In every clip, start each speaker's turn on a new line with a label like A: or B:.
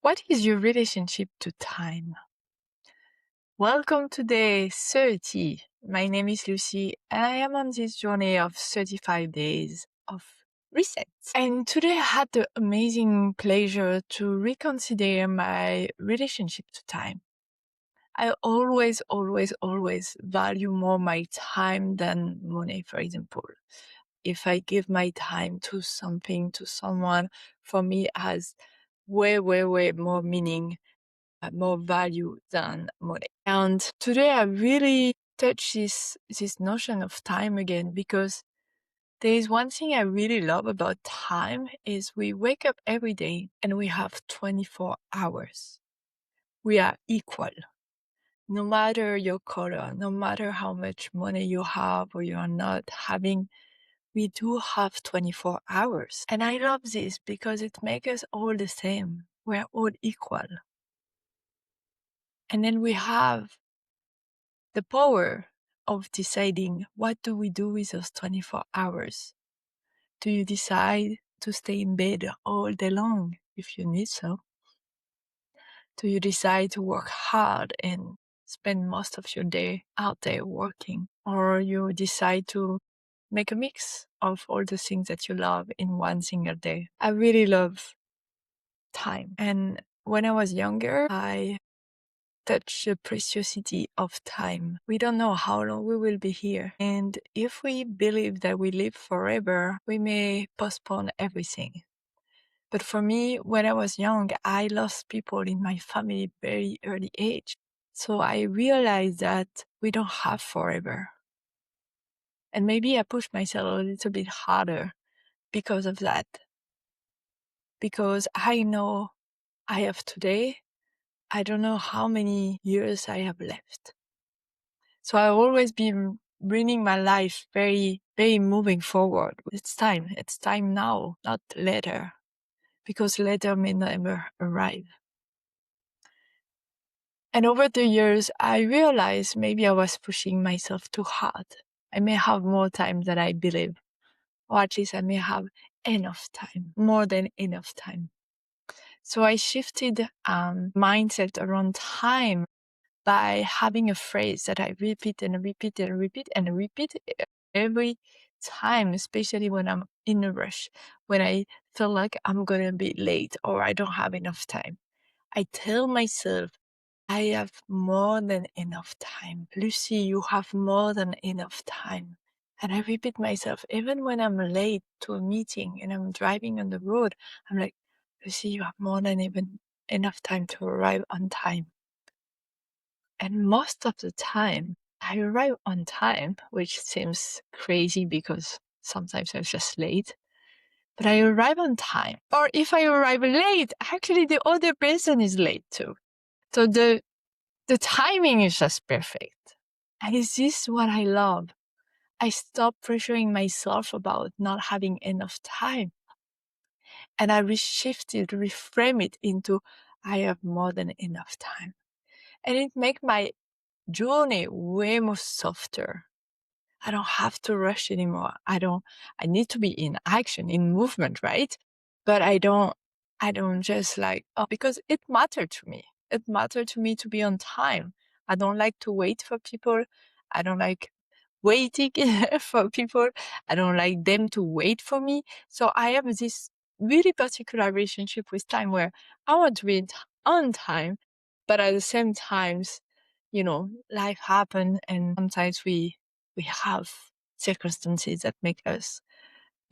A: What is your relationship to time? Welcome to day 30. My name is Lucy, and I am on this journey of 35 days of resets. And today I had the amazing pleasure to reconsider my relationship to time. I always value more my time than money, for example. If I give my time to something, to someone, for me it has way more meaning, more value than money. And today I really touch this notion of time again, because there is one thing I really love about time is we wake up every day and we have 24 hours. We are equal. No matter your color, no matter how much money you have or you are not having, we do have 24 hours. And I love this because it makes us all the same. We're all equal. And then we have the power of deciding, what do we do with those 24 hours? Do you decide to stay in bed all day long if you need so? Do you decide to work hard and spend most of your day out there working? Or you decide to make a mix of all the things that you love in one single day? I really love time. And when I was younger, I touched the preciosity of time. We don't know how long we will be here. And if we believe that we live forever, we may postpone everything. But for me, when I was young, I lost people in my family very early age. So I realized that we don't have forever. And maybe I pushed myself a little bit harder because of that. Because I know I have today, I don't know how many years I have left. So I always been bringing my life very moving forward. It's time now, not later, because later may never arrive. And over the years, I realized maybe I was pushing myself too hard. I may have more time than I believe, or at least I may have enough time, more than enough time. So I shifted mindset around time by having a phrase that I repeat and repeat and repeat and repeat every time, especially when I'm in a rush, when I feel like I'm going to be late or I don't have enough time. I tell myself, I have more than enough time. Lucy, you have more than enough time. And I repeat myself, even when I'm late to a meeting and I'm driving on the road, I'm like, Lucy, you have more than even enough time to arrive on time. And most of the time, I arrive on time, which seems crazy because sometimes I'm just late. But I arrive on time. Or if I arrive late, actually the other person is late too. So the timing is just perfect. And is this what I love? I stop pressuring myself about not having enough time. And I reframe it into, I have more than enough time. And it makes my journey way more softer. I don't have to rush anymore. I need to be in action, in movement, right? But I don't just because it mattered to me. It mattered to me to be on time. I don't like to wait for people. I don't like waiting for people. I don't like them to wait for me. So I have this really particular relationship with time where I want to be on time, but at the same time, life happens and sometimes we have circumstances that make us,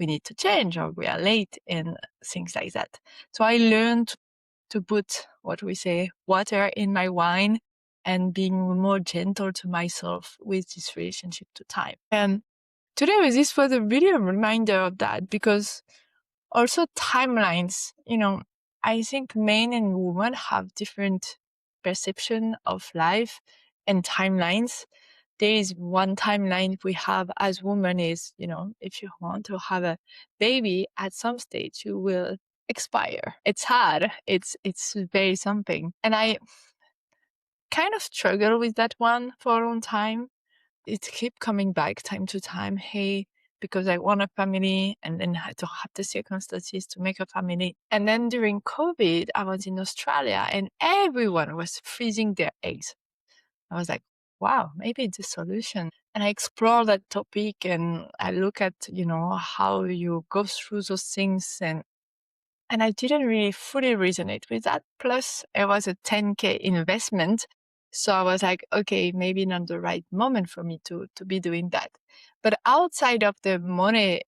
A: we need to change or we are late and things like that. So I learned to put, what we say, water in my wine and being more gentle to myself with this relationship to time. And today this was really a reminder of that, because also timelines, I think men and women have different perception of life and timelines. There is one timeline we have as women is, if you want to have a baby at some stage, you will expire. It's hard. It's very something. And I kind of struggle with that one for a long time. It keep coming back time to time. Hey, because I want a family and then had to have the circumstances to make a family. And then during COVID, I was in Australia and everyone was freezing their eggs. I was like, wow, maybe it's a solution. And I explore that topic and I look at, how you go through those things and I didn't really fully resonate with that. Plus, it was a 10K investment. So I was like, okay, maybe not the right moment for me to be doing that. But outside of the money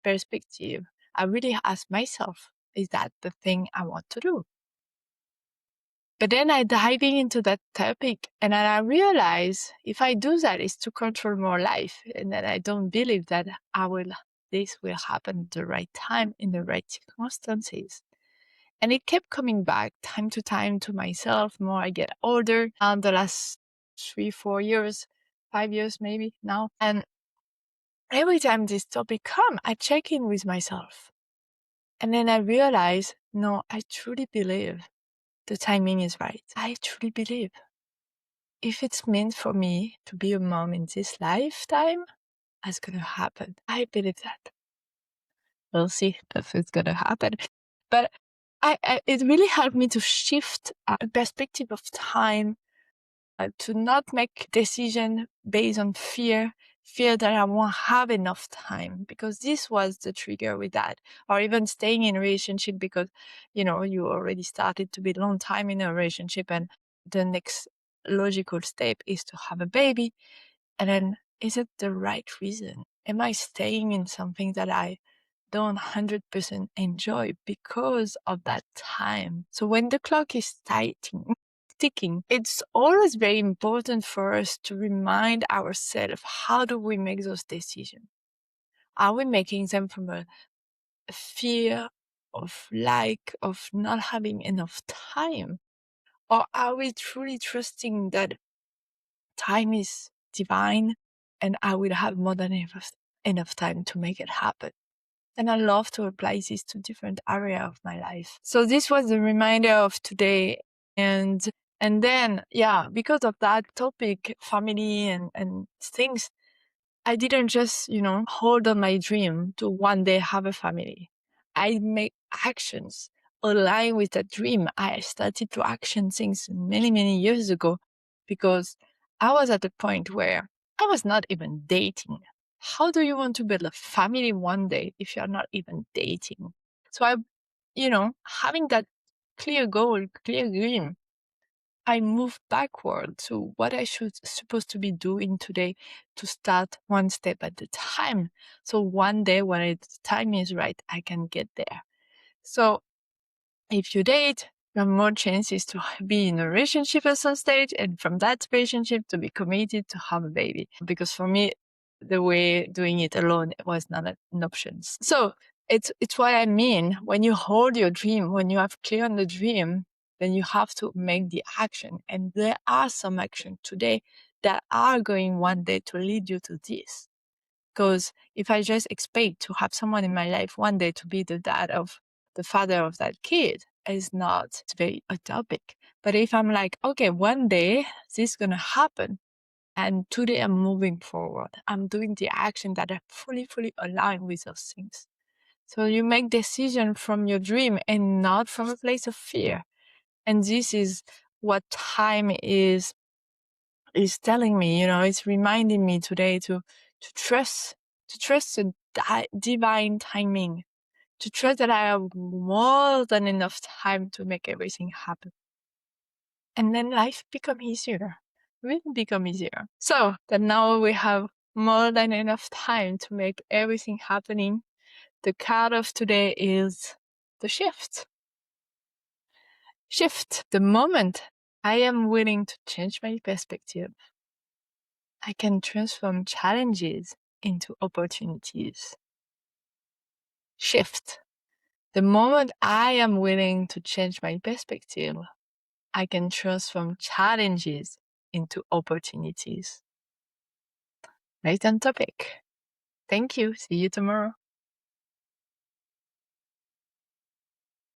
A: perspective, I really asked myself, is that the thing I want to do? But then I diving into that topic and then I realize if I do that, it's to control more life. And then I don't believe that this will happen at the right time in the right circumstances. And it kept coming back time to time to myself. More I get older, the last 3, 4 years, 5 years maybe now. And every time this topic come, I check in with myself. And then I realize, no, I truly believe the timing is right. I truly believe if it's meant for me to be a mom in this lifetime, it's going to happen. I believe that. We'll see if it's going to happen. But it really helped me to shift a perspective of time, to not make decision based on fear that I won't have enough time, because this was the trigger with that. Or even staying in a relationship because, you already started to be a long time in a relationship and the next logical step is to have a baby. And then, is it the right reason? Am I staying in something that I don't 100% enjoy because of that time? So when the clock is ticking, it's always very important for us to remind ourselves, how do we make those decisions? Are we making them from a fear of of not having enough time? Or are we truly trusting that time is divine and I will have more than enough time to make it happen? And I love to apply this to different areas of my life. So this was the reminder of today. And then, because of that topic, family and things, I didn't just, hold on my dream to one day have a family. I make actions align with that dream. I started to action things many, many years ago because I was at a point where I was not even dating. How do you want to build a family one day if you're not even dating? So having that clear goal, clear dream, I moved backward to what I supposed to be doing today to start one step at a time. So one day when the time is right, I can get there. So if you date, you have more chances to be in a relationship at some stage, and from that relationship to be committed to have a baby. Because for me, the way doing it alone was not an option. So it's what I mean. When you hold your dream, when you have clear on the dream, then you have to make the action. And there are some action today that are going one day to lead you to this. Because if I just expect to have someone in my life one day to be the father of that kid, is not very utopic. But if I'm like, okay, one day this is going to happen, and today I'm moving forward, I'm doing the action that are fully aligned with those things. So you make decision from your dream and not from a place of fear. And this is what time is telling me, it's reminding me today to trust the divine timing, to trust that I have more than enough time to make everything happen. And then life become easier, will become easier. So that now we have more than enough time to make everything happening. The card of today is the shift. Shift. The moment I am willing to change my perspective, I can transform challenges into opportunities. Shift. The moment I am willing to change my perspective, I can transform challenges into opportunities. Right on topic. Thank you. See you tomorrow.